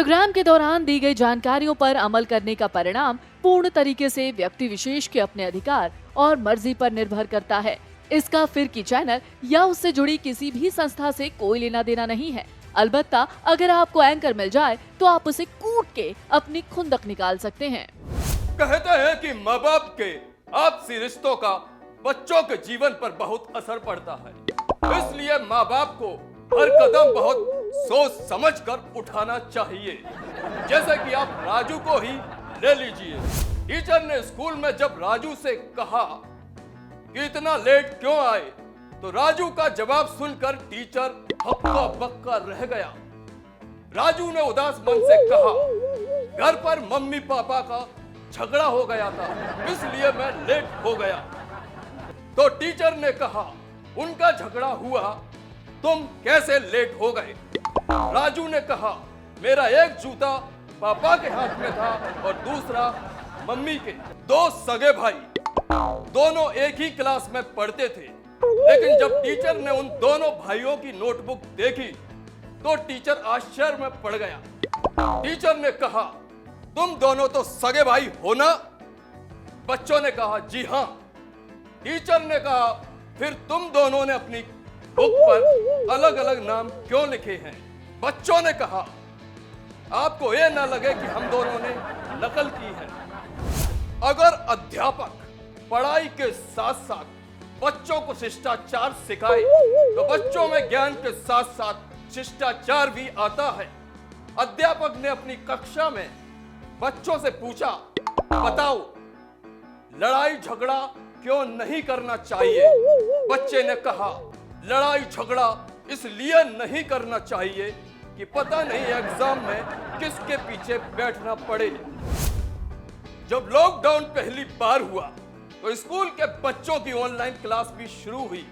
Programme के दौरान दी गई जानकारियों पर अमल करने का परिणाम पूर्ण तरीके से व्यक्ति विशेष के अपने अधिकार और मर्जी पर निर्भर करता है। इसका फिरकी चैनल या उससे जुड़ी किसी भी संस्था से कोई लेना देना नहीं है। अलबत्ता अगर आपको एंकर मिल जाए तो आप उसे कूट के अपनी खुंदक निकाल सकते हैं। कहते हैं कि माँ बाप के आपसी रिश्तों का बच्चों के जीवन पर बहुत असर पड़ता है, इसलिए माँ बाप को हर कदम बहुत सोच समझ कर उठाना चाहिए। जैसे कि आप राजू को ही ले लीजिए। टीचर ने स्कूल में जब राजू से कहा कि इतना लेट क्यों आए, तो राजू का जवाब सुनकर टीचर हक्का बक्का रह गया। राजू ने उदास मन से कहा, घर पर मम्मी पापा का झगड़ा हो गया था, इसलिए मैं लेट हो गया। तो टीचर ने कहा, उनका झगड़ा हुआ, तुम कैसे लेट हो गए? राजू ने कहा, मेरा एक जूता पापा के हाथ में था और दूसरा मम्मी के। दो सगे भाई दोनों एक ही क्लास में पढ़ते थे, लेकिन जब टीचर ने उन दोनों भाइयों की नोटबुक देखी तो टीचर आश्चर्य में पड़ गया। टीचर ने कहा, तुम दोनों तो सगे भाई हो ना? बच्चों ने कहा, जी हाँ। टीचर ने कहा, फिर तुम दोनों ने अपनी बुक पर अलग अलग नाम क्यों लिखे हैं? बच्चों ने कहा, आपको यह ना लगे कि हम दोनों ने नकल की है। अगर अध्यापक पढ़ाई के साथ साथ बच्चों को शिष्टाचार सिखाए तो बच्चों में ज्ञान के साथ साथ शिष्टाचार भी आता है। अध्यापक ने अपनी कक्षा में बच्चों से पूछा, बताओ लड़ाई झगड़ा क्यों नहीं करना चाहिए? बच्चे ने कहा, लड़ाई झगड़ा इसलिए नहीं करना चाहिए कि पता नहीं एग्जाम में किसके पीछे बैठना पड़े। जब लॉकडाउन पहली बार हुआ तो स्कूल के बच्चों की ऑनलाइन क्लास भी शुरू हुई।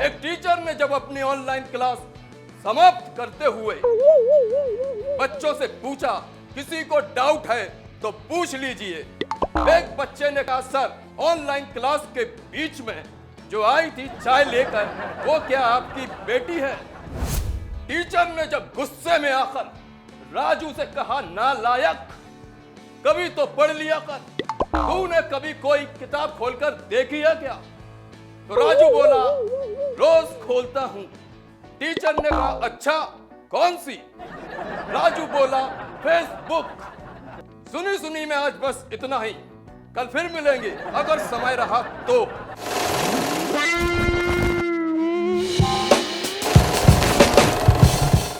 एक टीचर ने जब अपनी ऑनलाइन क्लास समाप्त करते हुए बच्चों से पूछा, किसी को डाउट है तो पूछ लीजिए। एक बच्चे ने कहा, सर ऑनलाइन क्लास के बीच में जो आई थी चाय लेकर, वो क्या आपकी बेटी है? टीचर ने जब गुस्से में आकर राजू से कहा, नालायक, कभी तो पढ़ लिया कर, तूने कभी कोई किताब खोलकर देखी है क्या? तो राजू बोला, रोज खोलता हूं। टीचर ने कहा, अच्छा कौन सी? राजू बोला, फेसबुक। सुनी सुनी में आज बस इतना ही, कल फिर मिलेंगे अगर समय रहा तो।